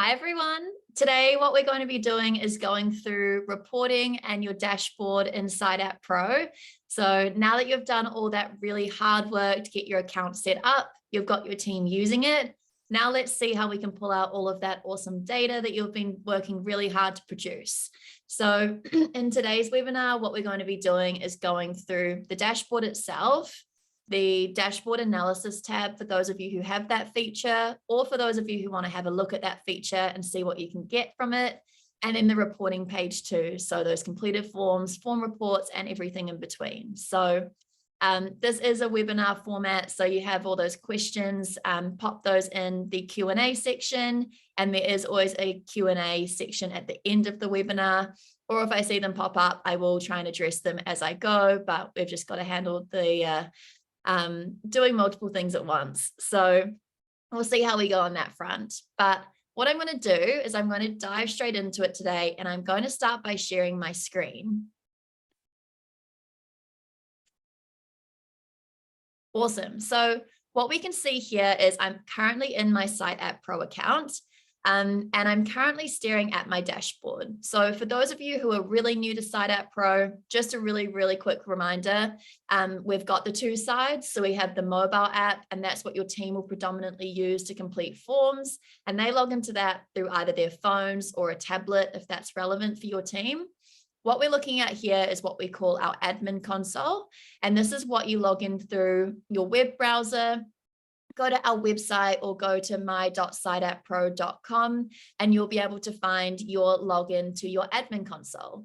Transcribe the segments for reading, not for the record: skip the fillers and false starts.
Hi everyone. Today what we're going to be doing is going through reporting and your dashboard in SiteApp Pro. So now that you've done all that really hard work to get your account set up, you've got your team using it. Now let's see how we can pull out all of that awesome data that you've been working really hard to produce. So in today's webinar, what we're going to be doing is going through the dashboard itself, the dashboard analysis tab for those of you who have that feature, or for those of you who want to have a look at that feature and see what you can get from it. And then the reporting page too. So those completed forms, form reports, and everything in between. So this is a webinar format. So you have all those questions, pop those in the Q&A section. And there is always a Q&A section at the end of the webinar. Or if I see them pop up, I will try and address them as I go, but we've just got to handle the doing multiple things at once. So we'll see how we go on that front. But what I'm going to do is I'm going to dive straight into it today, and I'm going to start by sharing my screen. Awesome. So what we can see here is I'm currently in my SiteApp Pro account. And I'm currently staring at my dashboard. So for those of you who are really new to SiteApp Pro, just a really quick reminder, we've got the two sides. So we have the mobile app, and that's what your team will predominantly use to complete forms. And they log into that through either their phones or a tablet, if that's relevant for your team. What we're looking at here is what we call our admin console. And this is what you log in through your web browser. Go to our website or go to my.siteappro.com and you'll be able to find your login to your admin console.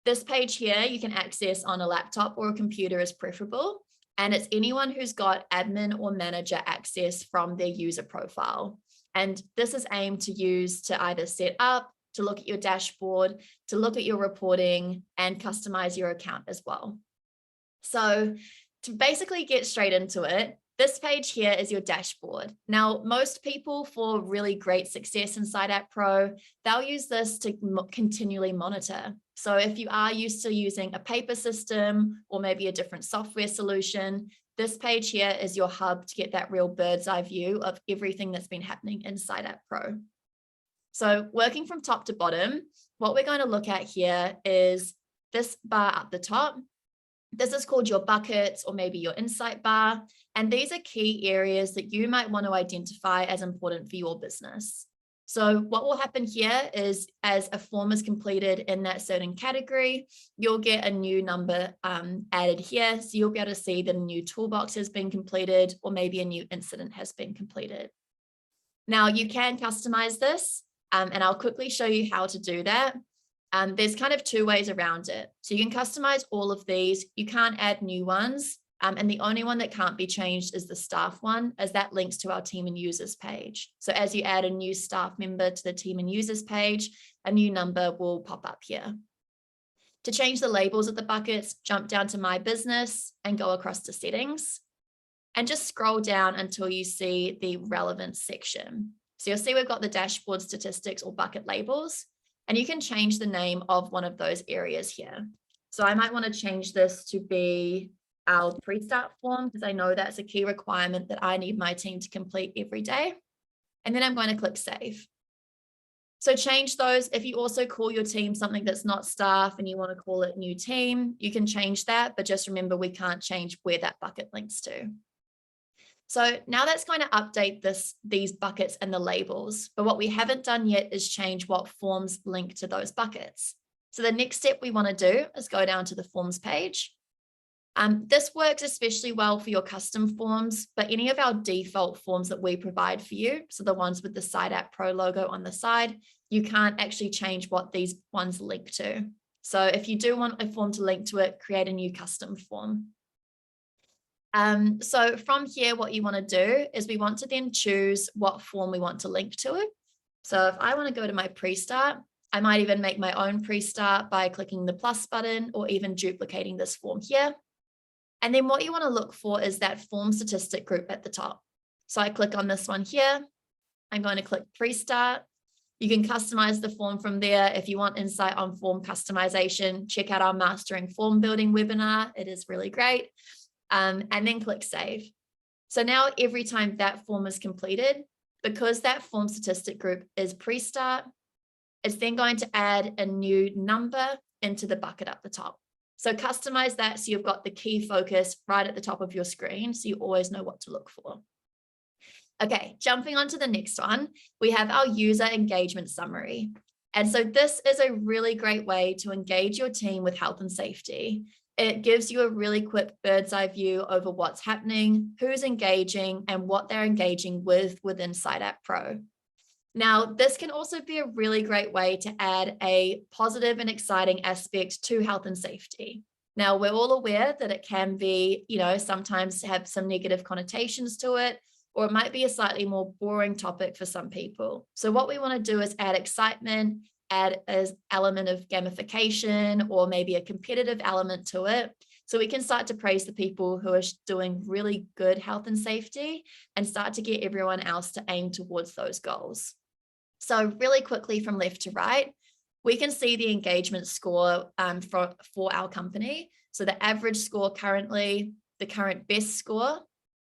This page here you can access on a laptop or a computer is preferable, and it's anyone who's got admin or manager access from their user profile. And this is aimed to use to either set up, to look at your dashboard, to look at your reporting, and customize your account as well. So to basically get straight into it, this page here is your dashboard. Now, most people for really great success in SiteApp Pro, they'll use this to continually monitor. So if you are used to using a paper system or maybe a different software solution, this page here is your hub to get that real bird's eye view of everything that's been happening in SiteApp Pro. So working from top to bottom, what we're going to look at here is this bar up the top. This is called your buckets or maybe your insight bar. And these are key areas that you might want to identify as important for your business. So what will happen here is as a form is completed in that certain category, you'll get a new number added here. So you'll be able to see that a new toolbox has been completed or maybe a new incident has been completed. Now you can customize this and I'll quickly show you how to do that. There's kind of two ways around it. So you can customize all of these. You can't add new ones. And the only one that can't be changed is the staff one, as that links to our team and users page. So as you add a new staff member to the team and users page, a new number will pop up here. To change the labels of the buckets, jump down to My Business and go across to Settings. And just scroll down until you see the relevant section. So you'll see we've got the dashboard statistics or bucket labels. And you can change the name of one of those areas here. So I might want to change this to be our pre-start form because I know that's a key requirement that I need my team to complete every day. And then I'm going to click Save. So change those. If you also call your team something that's not staff and you want to call it new team, you can change that. But just remember, we can't change where that bucket links to. So now that's going to update these buckets and the labels. But what we haven't done yet is change what forms link to those buckets. So the next step we want to do is go down to the forms page. This works especially well for your custom forms, but any of our default forms that we provide for you, so the ones with the SiteApp Pro logo on the side, you can't actually change what these ones link to. So if you do want a form to link to it, create a new custom form. So from here, what you want to do is we want to then choose what form we want to link to it. So if I want to go to my pre-start, I might even make my own pre-start by clicking the plus button or even duplicating this form here. And then what you want to look for is that form statistic group at the top. So I click on this one here. I'm going to click pre-start. You can customize the form from there. If you want insight on form customization, check out our Mastering Form Building webinar. It is really great. And then click Save. So now every time that form is completed, because that form statistic group is pre-start, it's then going to add a new number into the bucket up the top. So customize that so you've got the key focus right at the top of your screen, so you always know what to look for. Okay, jumping on to the next one, we have our user engagement summary. And so this is a really great way to engage your team with health and safety. It gives you a really quick bird's eye view over what's happening, who's engaging, and what they're engaging with within SiteApp Pro. Now, this can also be a really great way to add a positive and exciting aspect to health and safety. Now, we're all aware that it can be, sometimes have some negative connotations to it, or it might be a slightly more boring topic for some people. So what we want to do is add excitement, add an element of gamification, or maybe a competitive element to it. So we can start to praise the people who are doing really good health and safety and start to get everyone else to aim towards those goals. So really quickly from left to right, we can see the engagement score for our company. So the average score currently, the current best score,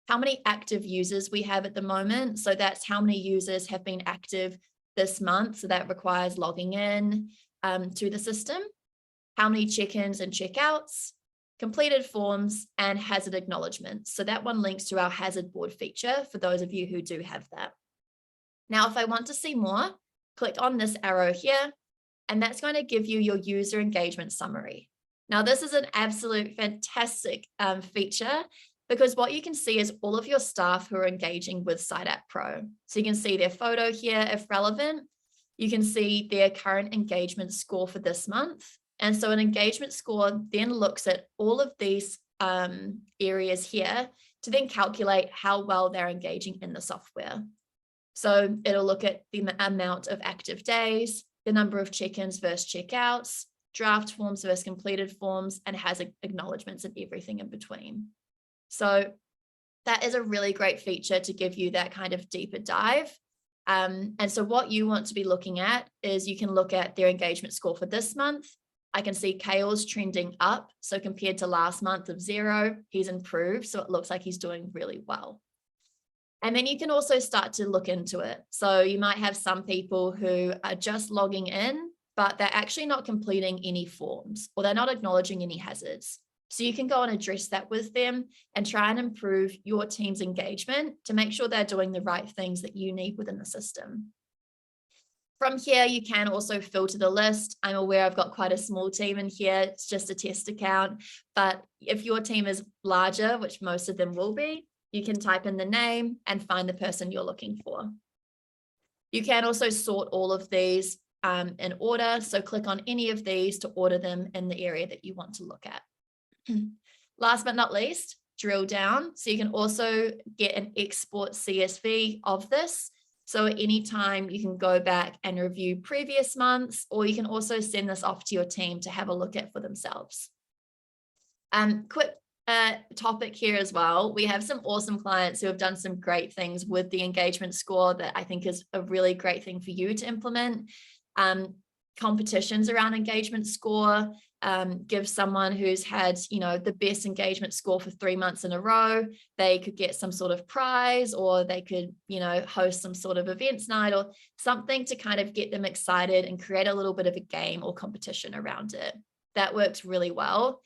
how many active users we have at the moment. So that's how many users have been active this month. So that requires logging in to the system, how many check-ins and check-outs, completed forms, and hazard acknowledgements. So that one links to our hazard board feature for those of you who do have that. Now, if I want to see more, click on this arrow here, and that's going to give you your user engagement summary. Now, this is an absolute fantastic feature because what you can see is all of your staff who are engaging with SiteApp Pro. So you can see their photo here if relevant. You can see their current engagement score for this month. And so an engagement score then looks at all of these areas here to then calculate how well they're engaging in the software. So it'll look at the amount of active days, the number of check-ins versus check-outs, draft forms versus completed forms, and has acknowledgements and everything in between. So that is a really great feature to give you that kind of deeper dive. And so what you want to be looking at is you can look at their engagement score for this month. I can see Kale's trending up. So compared to last month of 0, he's improved. So it looks like he's doing really well. And then you can also start to look into it. So you might have some people who are just logging in, but they're actually not completing any forms or they're not acknowledging any hazards. So you can go and address that with them and try and improve your team's engagement to make sure they're doing the right things that you need within the system. From here, you can also filter the list. I'm aware I've got quite a small team in here. It's just a test account. But if your team is larger, which most of them will be, you can type in the name and find the person you're looking for. You can also sort all of these in order. So click on any of these to order them in the area that you want to look at. Last but not least, drill down. So you can also get an export CSV of this. So at any time you can go back and review previous months, or you can also send this off to your team to have a look at for themselves. Quick topic here as well. We have some awesome clients who have done some great things with the engagement score that I think is a really great thing for you to implement. Competitions around engagement score. Give someone who's had, the best engagement score for 3 months in a row, they could get some sort of prize, or they could, host some sort of events night or something to kind of get them excited and create a little bit of a game or competition around it. That works really well.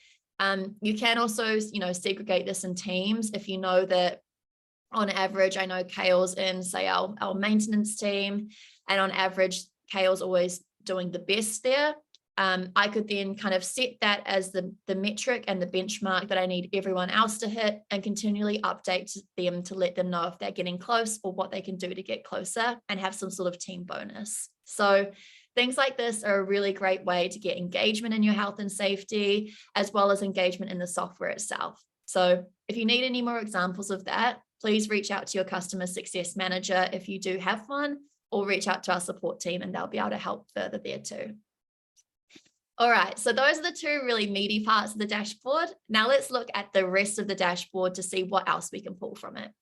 You can also, segregate this in teams. If you know that on average, I know Kale's in, say, our maintenance team, and on average, Kale's always doing the best there. I could then kind of set that as the metric and the benchmark that I need everyone else to hit, and continually update them to let them know if they're getting close or what they can do to get closer and have some sort of team bonus. So things like this are a really great way to get engagement in your health and safety, as well as engagement in the software itself. So if you need any more examples of that, please reach out to your customer success manager if you do have one, or reach out to our support team and they'll be able to help further there too. All right, so those are the two really meaty parts of the dashboard. Now let's look at the rest of the dashboard to see what else we can pull from it.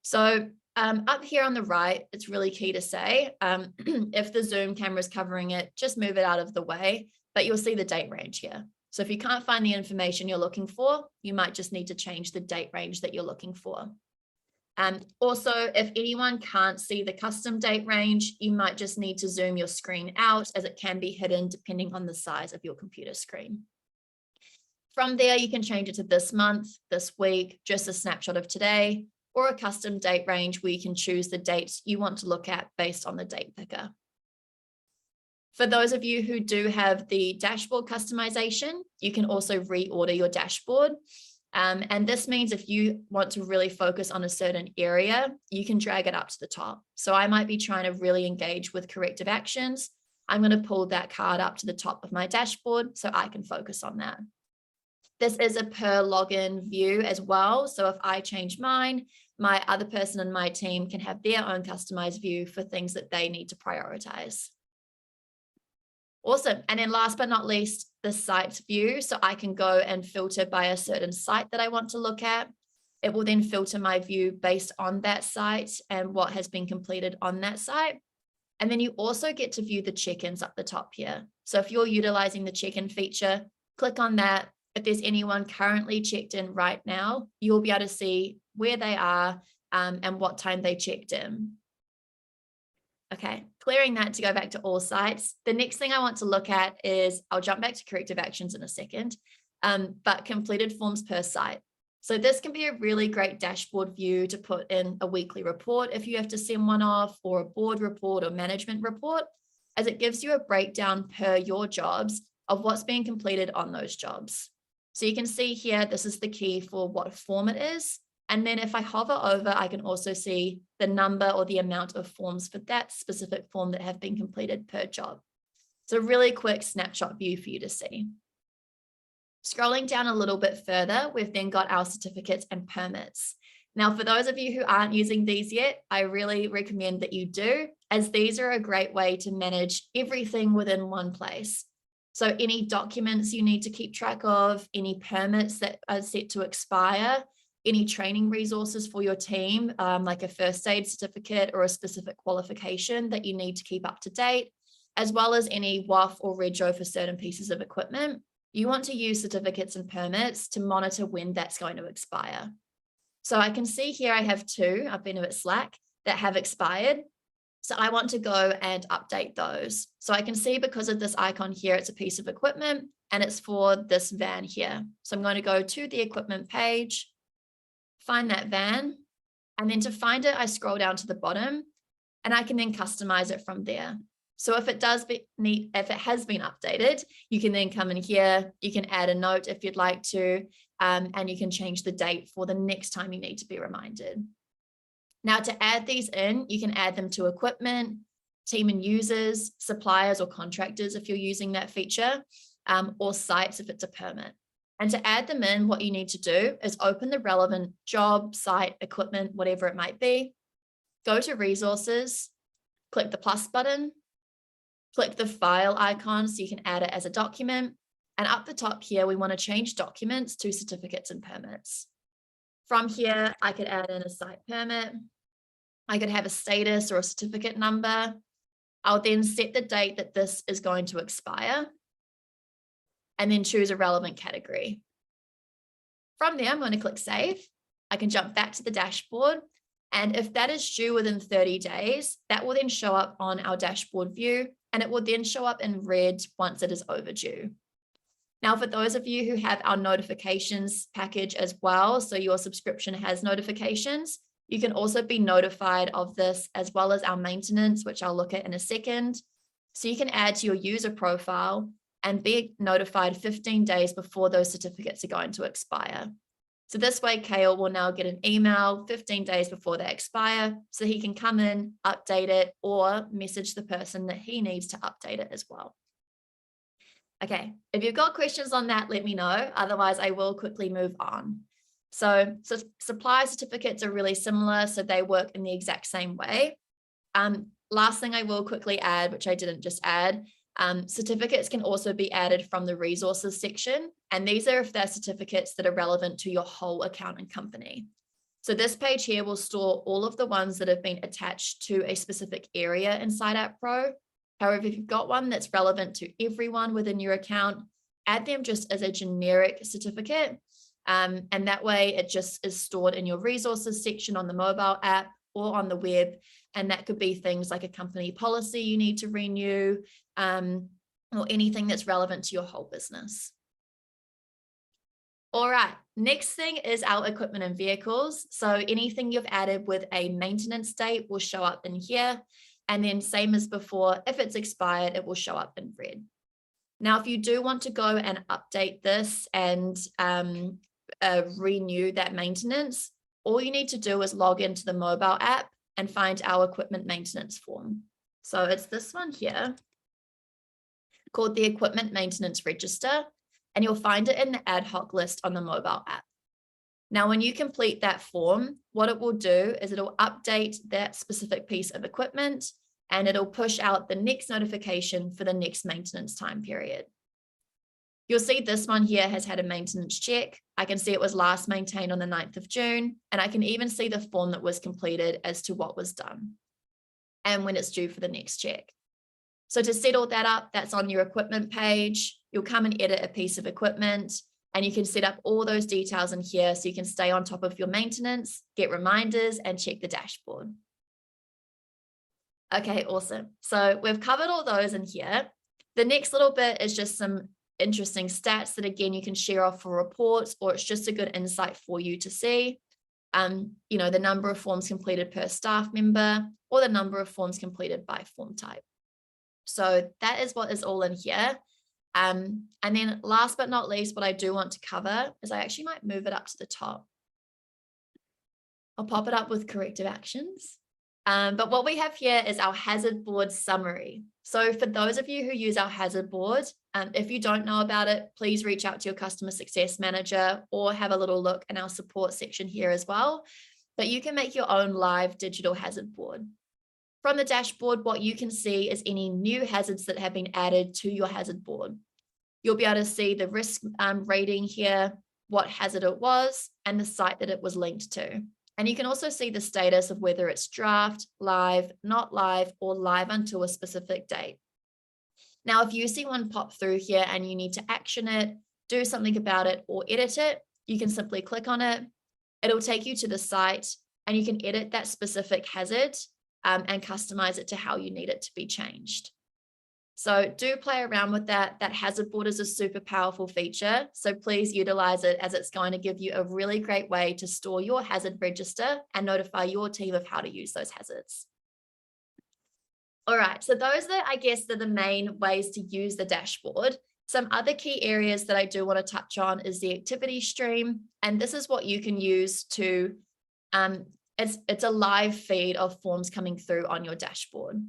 So up here on the right, it's really key to say, if the Zoom camera is covering it, just move it out of the way, but you'll see the date range here. So if you can't find the information you're looking for, you might just need to change the date range that you're looking for. Also, if anyone can't see the custom date range, you might just need to zoom your screen out, as it can be hidden depending on the size of your computer screen. From there, you can change it to this month, this week, just a snapshot of today, or a custom date range where you can choose the dates you want to look at based on the date picker. For those of you who do have the dashboard customization, you can also reorder your dashboard. And this means if you want to really focus on a certain area, you can drag it up to the top. So I might be trying to really engage with corrective actions. I'm going to pull that card up to the top of my dashboard so I can focus on that. This is a per login view as well. So if I change mine, my other person in my team can have their own customized view for things that they need to prioritize. Awesome. And then last but not least, the sites view. So I can go and filter by a certain site that I want to look at. It will then filter my view based on that site and what has been completed on that site. And then you also get to view the check-ins up the top here. So if you're utilizing the check-in feature, click on that. If there's anyone currently checked in right now, you'll be able to see where they are and what time they checked in. Okay, clearing that to go back to all sites. The next thing I want to look at is, I'll jump back to corrective actions in a second, but completed forms per site. So this can be a really great dashboard view to put in a weekly report if you have to send one off, or a board report or management report, as it gives you a breakdown per your jobs of what's being completed on those jobs. So you can see here, this is the key for what form it is. And then if I hover over, I can also see the number or the amount of forms for that specific form that have been completed per job. So really quick snapshot view for you to see. Scrolling down a little bit further, we've then got our certificates and permits. Now, for those of you who aren't using these yet, I really recommend that you do, as these are a great way to manage everything within one place. So any documents you need to keep track of, any permits that are set to expire, any training resources for your team, like a first aid certificate or a specific qualification that you need to keep up to date, as well as any WAF or rego for certain pieces of equipment. You want to use certificates and permits to monitor when that's going to expire. So I can see here I have two, I've been a bit slack, that have expired. So I want to go and update those. So I can see, because of this icon here, it's a piece of equipment and it's for this van here. So I'm going to go to the equipment page, find that van, and then to find it, I scroll down to the bottom and I can then customize it from there. So if it has been updated, you can then come in here, you can add a note if you'd like to, and you can change the date for the next time you need to be reminded. Now, to add these in, you can add them to equipment, team and users, suppliers or contractors if you're using that feature, or sites if it's a permit. And to add them in, what you need to do is open the relevant job, site, equipment, whatever it might be, go to resources, click the plus button, click the file icon so you can add it as a document. And up the top here, we want to change documents to certificates and permits. From here, I could add in a site permit. I could have a status or a certificate number. I'll then set the date that this is going to expire and then choose a relevant category. From there, I'm going to click save. I can jump back to the dashboard. And if that is due within 30 days, that will then show up on our dashboard view, and it will then show up in red once it is overdue. Now, for those of you who have our notifications package as well, so your subscription has notifications, you can also be notified of this, as well as our maintenance, which I'll look at in a second. So you can add to your user profile and be notified 15 days before those certificates are going to expire. So this way, Kale will now get an email 15 days before they expire, so he can come in, update it, or message the person that he needs to update it as well. Okay, if you've got questions on that, let me know. Otherwise, I will quickly move on. So supply certificates are really similar, so they work in the exact same way. Last thing I will quickly add, which I didn't just add, certificates can also be added from the resources section. And these are if they're certificates that are relevant to your whole account and company. So this page here will store all of the ones that have been attached to a specific area inside App Pro. However, if you've got one that's relevant to everyone within your account, add them just as a generic certificate. And that way it just is stored in your resources section on the mobile app or on the web. And that could be things like a company policy you need to renew, or anything that's relevant to your whole business. All right, next thing is our equipment and vehicles. So anything you've added with a maintenance date will show up in here. And then same as before, if it's expired, it will show up in red. Now, if you do want to go and update this and renew that maintenance, all you need to do is log into the mobile app and find our equipment maintenance form. So it's this one here called the Equipment Maintenance Register, and you'll find it in the ad hoc list on the mobile app. Now, when you complete that form, what it will do is it'll update that specific piece of equipment and it'll push out the next notification for the next maintenance time period. You'll see this one here has had a maintenance check. I can see it was last maintained on the 9th of June, and I can even see the form that was completed as to what was done and when it's due for the next check. So to set all that up, that's on your equipment page. You'll come and edit a piece of equipment and you can set up all those details in here so you can stay on top of your maintenance, get reminders, and check the dashboard. Okay, awesome. So we've covered all those in here. The next little bit is just some interesting stats that, again, you can share off for reports, or it's just a good insight for you to see. The number of forms completed per staff member or the number of forms completed by form type. So that is what is all in here. And then last but not least, what I do want to cover is I actually might move it up to the top. I'll pop it up with corrective actions. But what we have here is our hazard board summary. So for those of you who use our hazard board, if you don't know about it, please reach out to your customer success manager or have a little look in our support section here as well. But you can make your own live digital hazard board. From the dashboard, what you can see is any new hazards that have been added to your hazard board. You'll be able to see the risk rating here, what hazard it was, and the site that it was linked to. And you can also see the status of whether it's draft, live, not live, or live until a specific date. Now, if you see one pop through here and you need to action it, do something about it, or edit it, you can simply click on it. It'll take you to the site and you can edit that specific hazard and customize it to how you need it to be changed. So do play around with that. That hazard board is a super powerful feature. So please utilize it, as it's going to give you a really great way to store your hazard register and notify your team of how to use those hazards. All right, so those are, I guess, the main ways to use the dashboard. Some other key areas that I do want to touch on is the activity stream. And this is what you can use to, it's a live feed of forms coming through on your dashboard.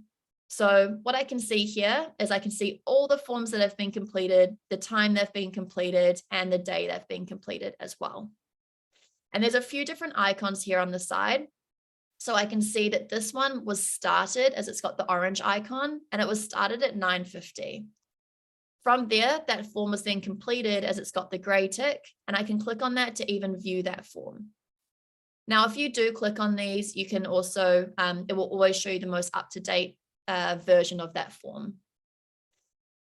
So what I can see here is I can see all the forms that have been completed, the time they've been completed, and the day they've been completed as well. And there's a few different icons here on the side. So I can see that this one was started, as it's got the orange icon, and it was started at 9:50. From there, that form was then completed, as it's got the gray tick, and I can click on that to even view that form. Now, if you do click on these, you can also, it will always show you the most up-to-date version of that form.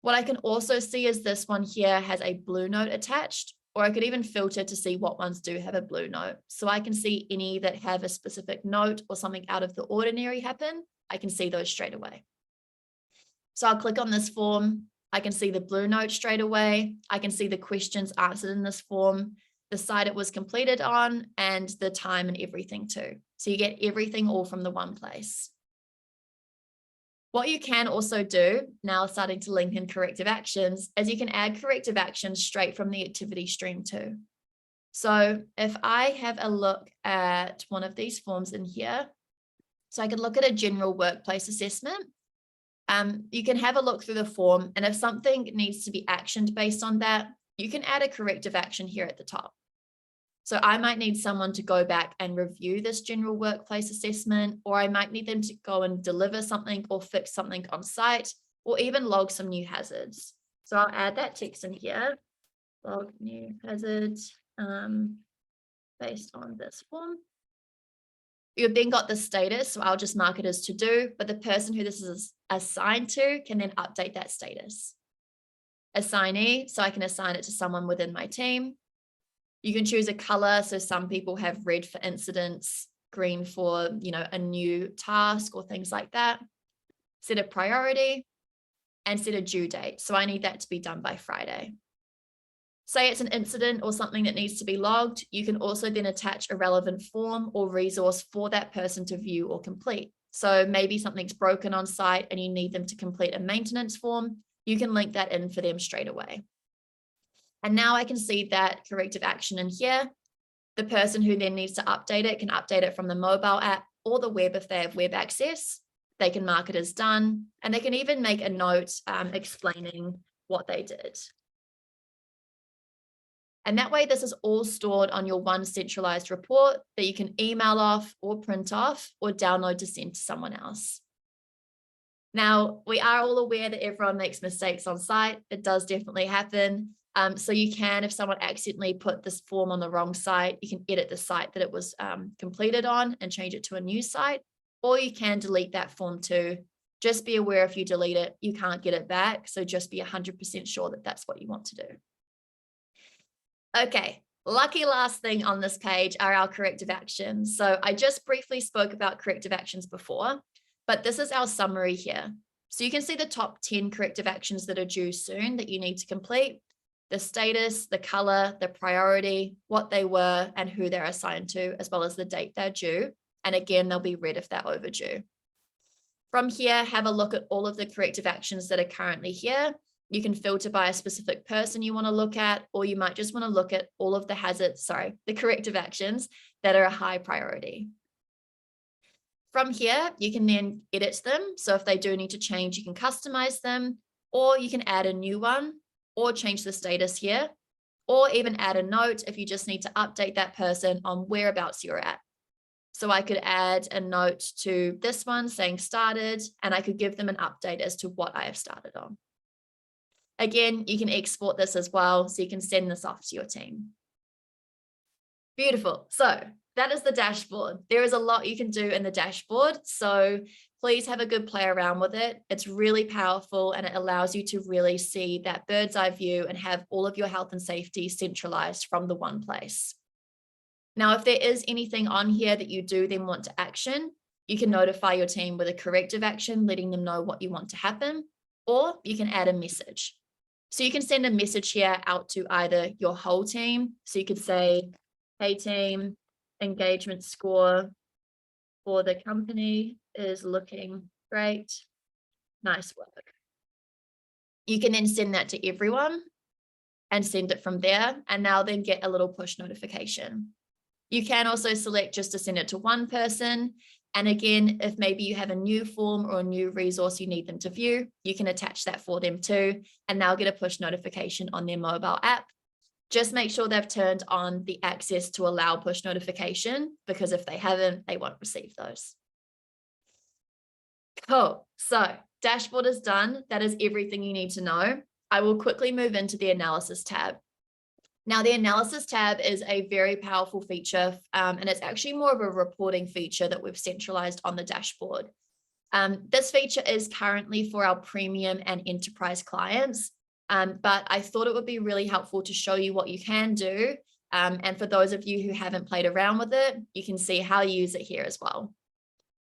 What I can also see is this one here has a blue note attached, or I could even filter to see what ones do have a blue note. So I can see any that have a specific note or something out of the ordinary happen. I can see those straight away. So I'll click on this form. I can see the blue note straight away. I can see the questions answered in this form, the site it was completed on, and the time and everything too. So you get everything all from the one place. What you can also do, now starting to link in corrective actions, is you can add corrective actions straight from the activity stream too. So if I have a look at one of these forms in here, so I can look at a general workplace assessment. You can have a look through the form, and if something needs to be actioned based on that, you can add a corrective action here at the top. So I might need someone to go back and review this general workplace assessment, or I might need them to go and deliver something or fix something on site, or even log some new hazards. So I'll add that text in here, log new hazards based on this form. You've then got the status, so I'll just mark it as to do, but the person who this is assigned to can then update that status. Assignee, so I can assign it to someone within my team. You can choose a color. So some people have red for incidents, green for, a new task or things like that. Set a priority and set a due date. So I need that to be done by Friday. Say it's an incident or something that needs to be logged. You can also then attach a relevant form or resource for that person to view or complete. So maybe something's broken on site and you need them to complete a maintenance form. You can link that in for them straight away. And now I can see that corrective action in here. The person who then needs to update it can update it from the mobile app or the web if they have web access. They can mark it as done, and they can even make a note explaining what they did. And that way, this is all stored on your one centralized report that you can email off or print off or download to send to someone else. Now, we are all aware that everyone makes mistakes on site. It does definitely happen. So you can, if someone accidentally put this form on the wrong site, you can edit the site that it was completed on and change it to a new site, or you can delete that form too. Just be aware if you delete it, you can't get it back. So just be 100% sure that that's what you want to do. Okay, lucky last thing on this page are our corrective actions. So I just briefly spoke about corrective actions before, but this is our summary here. So you can see the top 10 corrective actions that are due soon that you need to complete, the status, the color, the priority, what they were, and who they're assigned to, as well as the date they're due. And again, they'll be red if they're overdue. From here, have a look at all of the corrective actions that are currently here. You can filter by a specific person you want to look at, or you might just want to look at all of the corrective actions that are a high priority. From here, you can then edit them. So if they do need to change, you can customize them, or you can add a new one, or change the status here, or even add a note if you just need to update that person on whereabouts you're at. So I could add a note to this one saying started, and I could give them an update as to what I have started on. Again, you can export this as well, so you can send this off to your team. Beautiful. So that is the dashboard. There is a lot you can do in the dashboard. So please have a good play around with it. It's really powerful and it allows you to really see that bird's eye view and have all of your health and safety centralized from the one place. Now, if there is anything on here that you do then want to action, you can notify your team with a corrective action, letting them know what you want to happen, or you can add a message. So you can send a message here out to either your whole team. So you could say, hey team, engagement score for the company is looking great. Nice work. You can then send that to everyone and send it from there, and they'll then get a little push notification. You can also select just to send it to one person. And again, if maybe you have a new form or a new resource you need them to view, you can attach that for them too, and they'll get a push notification on their mobile app. Just make sure they've turned on the access to allow push notification, because if they haven't, they won't receive those. Cool. So dashboard is done. That is everything you need to know. I will quickly move into the analysis tab. Now, the analysis tab is a very powerful feature, and it's actually more of a reporting feature that we've centralized on the dashboard. This feature is currently for our premium and enterprise clients, but I thought it would be really helpful to show you what you can do. And for those of you who haven't played around with it, you can see how you use it here as well.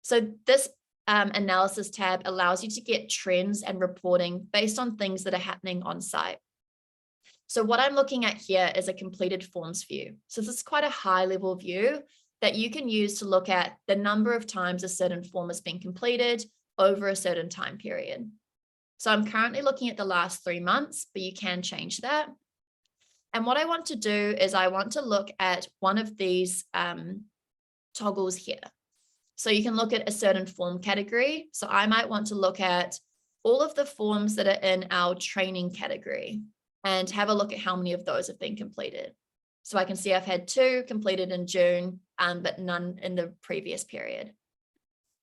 So this analysis tab allows you to get trends and reporting based on things that are happening on site. So what I'm looking at here is a completed forms view. So this is quite a high level view that you can use to look at the number of times a certain form has been completed over a certain time period. So I'm currently looking at the last 3 months, but you can change that. And what I want to do is I want to look at one of these toggles here. So you can look at a certain form category. So I might want to look at all of the forms that are in our training category and have a look at how many of those have been completed. So I can see I've had 2 completed in June, but none in the previous period.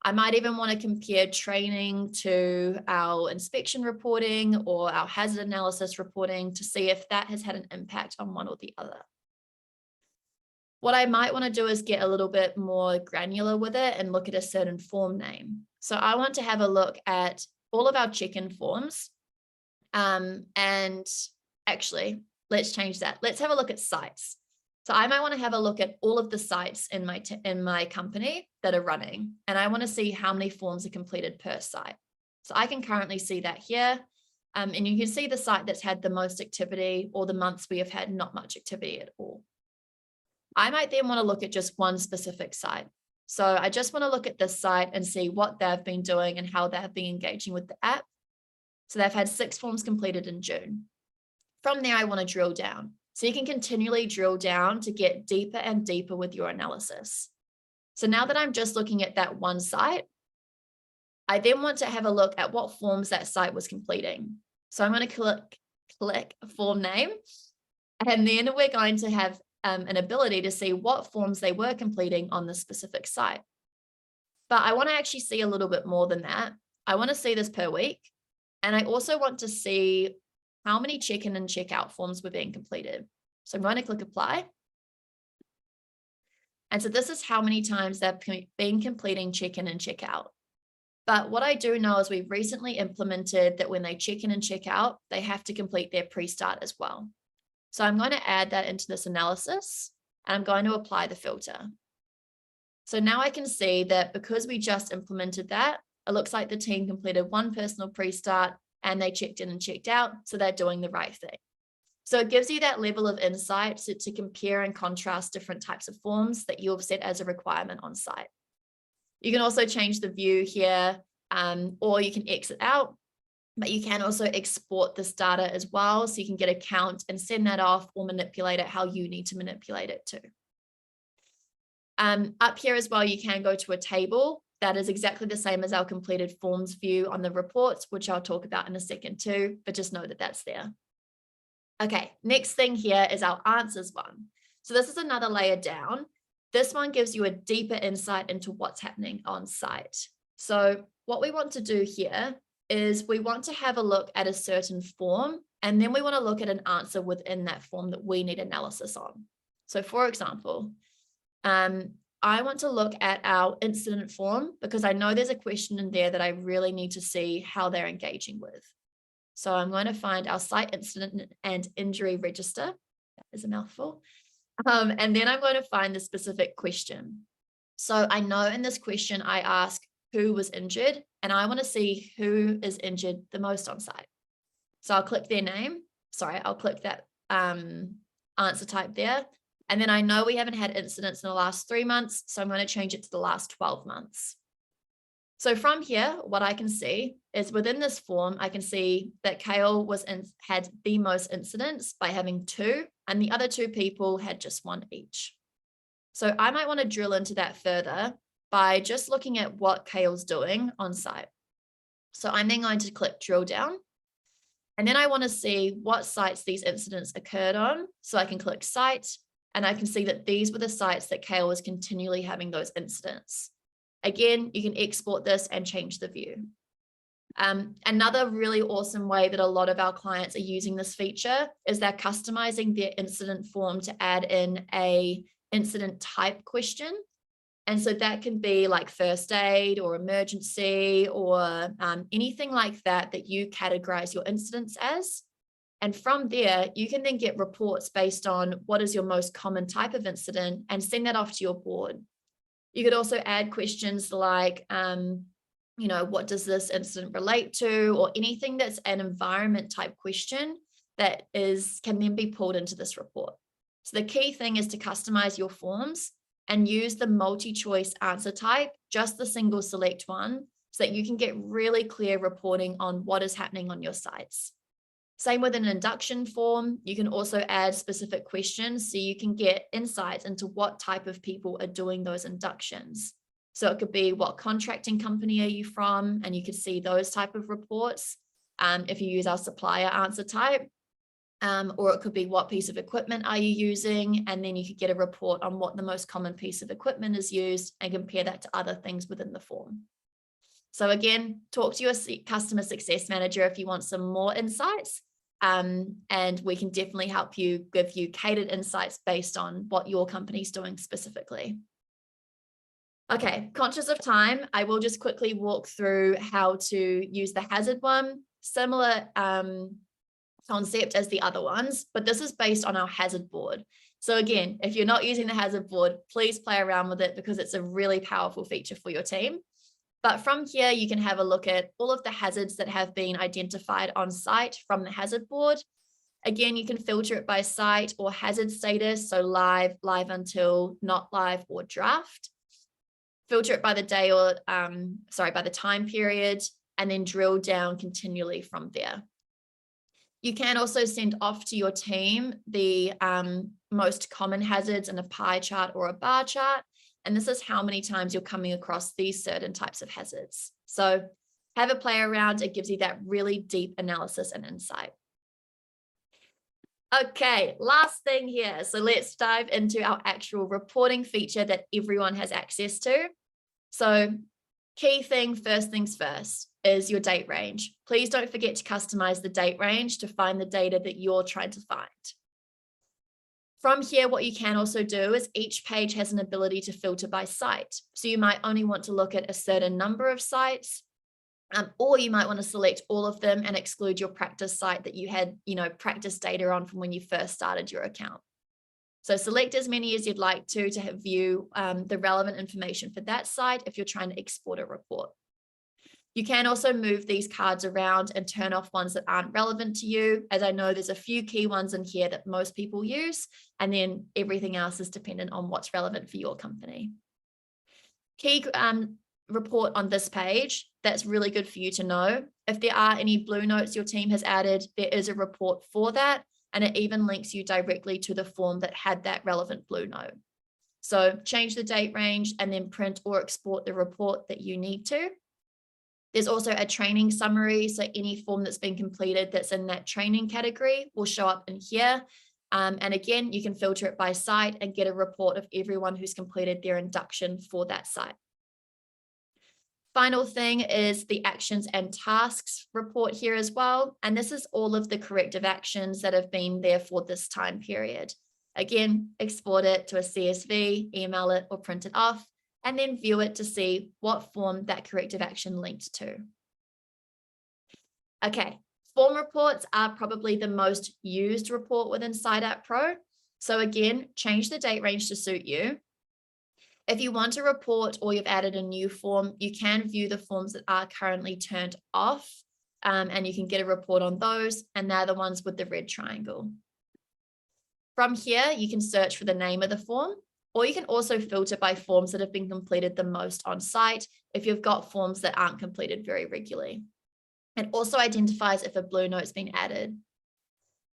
I might even want to compare training to our inspection reporting or our hazard analysis reporting to see if that has had an impact on one or the other. What I might want to do is get a little bit more granular with it and look at a certain form name. So I want to have a look at all of our check-in forms. And actually, let's change that. Let's have a look at sites. So I might want to have a look at all of the sites in my company that are running, and I want to see how many forms are completed per site. So I can currently see that here. And you can see the site that's had the most activity, or the months we have had not much activity at all. I might then want to look at just one specific site. So I just want to look at this site and see what they've been doing and how they've been engaging with the app. So they've had 6 forms completed in June. From there, I want to drill down. So you can continually drill down to get deeper and deeper with your analysis. So now that I'm just looking at that one site, I then want to have a look at what forms that site was completing. So I'm going to click form name, and then we're going to have an ability to see what forms they were completing on the specific site. But I want to actually see a little bit more than that. I want to see this per week. And I also want to see how many check-in and check-out forms were being completed. So I'm going to click apply. And so this is how many times they've been completing check-in and check-out. But what I do know is we've recently implemented that when they check in and check out, they have to complete their pre-start as well. So I'm going to add that into this analysis, and I'm going to apply the filter. So now I can see that because we just implemented that, it looks like the team completed one personal pre-start and they checked in and checked out, so they're doing the right thing. So it gives you that level of insight to compare and contrast different types of forms that you've set as a requirement on site. You can also change the view here, or you can exit out, but you can also export this data as well. So you can get a count and send that off, or manipulate it how you need to manipulate it too. Up here as well, you can go to a table that is exactly the same as our completed forms view on the reports, which I'll talk about in a second too, but just know that that's there. Okay, next thing here is our answers one. So this is another layer down. This one gives you a deeper insight into what's happening on site. So what we want to do here is we want to have a look at a certain form, and then we want to look at an answer within that form that we need analysis on. So for example, I want to look at our incident form because I know there's a question in there that I really need to see how they're engaging with. So I'm going to find our site incident and injury register. That is a mouthful. And then I'm going to find the specific question. So I know in this question, I ask who was injured, and I want to see who is injured the most on site. So I'll click their name. Sorry, I'll click that answer type there. And then I know we haven't had incidents in the last 3 months, so I'm going to change it to the last 12 months. So from here, what I can see is within this form, I can see that Kale had the most incidents by having 2, and the other 2 people had just 1 each. So I might want to drill into that further by just looking at what Kale's doing on site. So I'm then going to click drill down, and then I want to see what sites these incidents occurred on. So I can click site, and I can see that these were the sites that Kale was continually having those incidents. Again, you can export this and change the view. Another really awesome way that a lot of our clients are using this feature is they're customizing their incident form to add in a incident type question. And so that can be like first aid or emergency or anything like that you categorize your incidents as. And from there, you can then get reports based on what is your most common type of incident and send that off to your board. You could also add questions like, what does this incident relate to, or anything that's an environment type question that can then be pulled into this report. So the key thing is to customize your forms and use the multi-choice answer type, just the single select one, so that you can get really clear reporting on what is happening on your sites. Same with an induction form. You can also add specific questions so you can get insights into what type of people are doing those inductions. So it could be what contracting company are you from, and you could see those type of reports if you use our supplier answer type, or it could be what piece of equipment are you using, and then you could get a report on what the most common piece of equipment is used and compare that to other things within the form. So again, talk to your customer success manager if you want some more insights, and we can definitely help you, give you catered insights based on what your company's doing specifically. Okay, conscious of time, I will just quickly walk through how to use the hazard one. Similar concept as the other ones, but this is based on our hazard board. So again, if you're not using the hazard board, please play around with it because it's a really powerful feature for your team. But from here, you can have a look at all of the hazards that have been identified on site from the hazard board. Again, you can filter it by site or hazard status, so live, live until, not live, or draft. Filter it by the day or, by the time period, and then drill down continually from there. You can also send off to your team the most common hazards in a pie chart or a bar chart. And this is how many times you're coming across these certain types of hazards. So have a play around. It gives you that really deep analysis and insight. Okay, last thing here. So let's dive into our actual reporting feature that everyone has access to. So key thing, first things first, is your date range. Please don't forget to customize the date range to find the data that you're trying to find. From here, what you can also do is each page has an ability to filter by site. So you might only want to look at a certain number of sites, or you might want to select all of them and exclude your practice site that you had, practice data on from when you first started your account. So select as many as you'd like to view the relevant information for that site if you're trying to export a report. You can also move these cards around and turn off ones that aren't relevant to you. As I know, there's a few key ones in here that most people use, and then everything else is dependent on what's relevant for your company. Key report on this page that's really good for you to know. If there are any blue notes your team has added, there is a report for that, and it even links you directly to the form that had that relevant blue note. So change the date range and then print or export the report that you need to. There's also a training summary. So any form that's been completed that's in that training category will show up in here. And again, you can filter it by site and get a report of everyone who's completed their induction for that site. Final thing is the actions and tasks report here as well. And this is all of the corrective actions that have been there for this time period. Again, export it to a CSV, email it or print it off, and then view it to see what form that corrective action linked to. Okay, form reports are probably the most used report within SiteApp Pro. So again, change the date range to suit you. If you want a report or you've added a new form, you can view the forms that are currently turned off, and you can get a report on those, and they're the ones with the red triangle. From here, you can search for the name of the form, or you can also filter by forms that have been completed the most on site if you've got forms that aren't completed very regularly. It also identifies if a blue note's been added.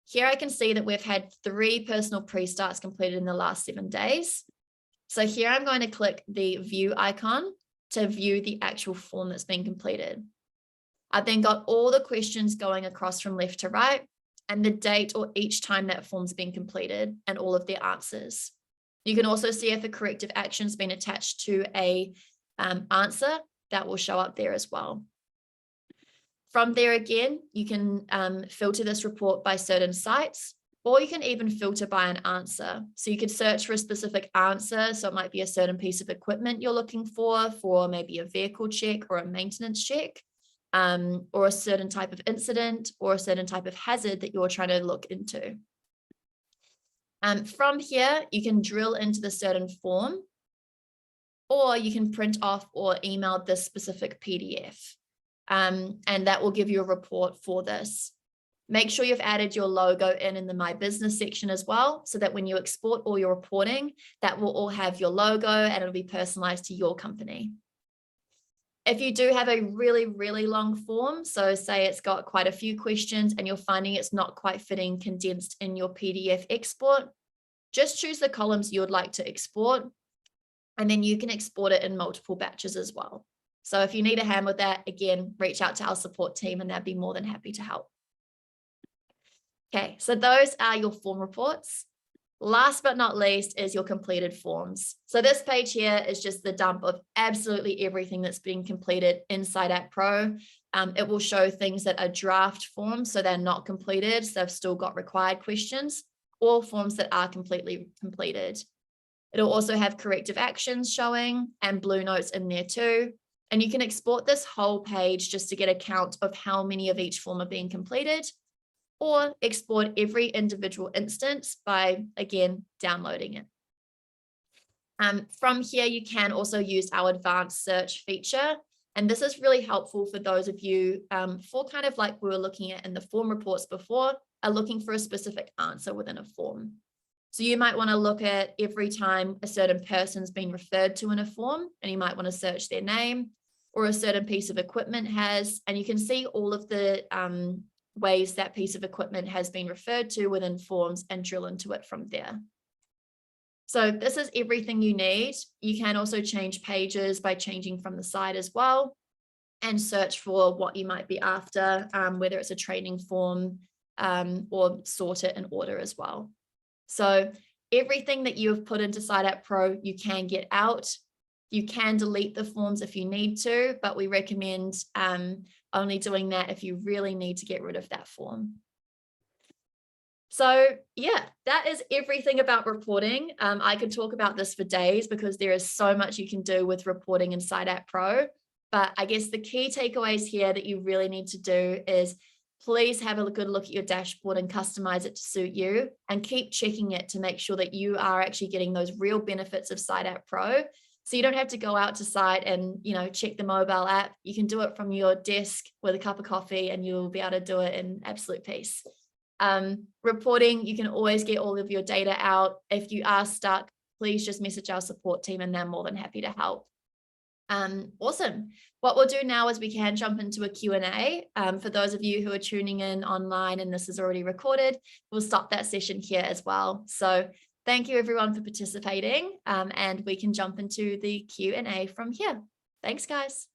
Here I can see that we've had 3 personal pre-starts completed in the last 7 days. So here I'm going to click the view icon to view the actual form that's been completed. I've then got all the questions going across from left to right and the date or each time that form's been completed and all of their answers. You can also see if a corrective action's been attached to a answer that will show up there as well. From there again, you can filter this report by certain sites, or you can even filter by an answer. So you could search for a specific answer. So it might be a certain piece of equipment you're looking for maybe a vehicle check or a maintenance check, or a certain type of incident or a certain type of hazard that you're trying to look into. From here, you can drill into the certain form, or you can print off or email this specific PDF, and that will give you a report for this. Make sure you've added your logo in the My Business section as well, so that when you export all your reporting, that will all have your logo and it'll be personalized to your company. If you do have a really, really long form, so say it's got quite a few questions and you're finding it's not quite fitting condensed in your PDF export, just choose the columns you would like to export, and then you can export it in multiple batches as well. So if you need a hand with that, again, reach out to our support team and they'll be more than happy to help. Okay, so those are your form reports. Last but not least is your completed forms. So this page here is just the dump of absolutely everything that's been completed in SiteApp Pro. It will show things that are draft forms, so they're not completed, so they've still got required questions, or forms that are completely completed. It'll also have corrective actions showing and blue notes in there too. And you can export this whole page just to get a count of how many of each form are being completed. or export every individual instance by, again, downloading it. From here, you can also use our advanced search feature. And this is really helpful for those of you for kind of like we were looking at in the form reports before, are looking for a specific answer within a form. So you might want to look at every time a certain person's been referred to in a form, and you might want to search their name, or a certain piece of equipment has, and you can see all of the ways that piece of equipment has been referred to within forms and drill into it from there. So this is everything you need. You can also change pages by changing from the side as well, and search for what you might be after, whether it's a training form or sort it in order as well. So everything that you have put into SiteApp Pro, you can get out. You can delete the forms if you need to, but we recommend only doing that if you really need to get rid of that form. So yeah, that is everything about reporting. I could talk about this for days because there is so much you can do with reporting in SiteApp Pro. But I guess the key takeaways here that you really need to do is please have a good look at your dashboard and customize it to suit you, and keep checking it to make sure that you are actually getting those real benefits of SiteApp Pro. So you don't have to go out to site and, check the mobile app. You can do it from your desk with a cup of coffee and you'll be able to do it in absolute peace. Reporting, you can always get all of your data out. If you are stuck, please just message our support team and they're more than happy to help. Awesome. What we'll do now is we can jump into a Q&A. For those of you who are tuning in online and this is already recorded, we'll stop that session here as well. So thank you everyone for participating, and we can jump into the Q&A from here. Thanks, guys.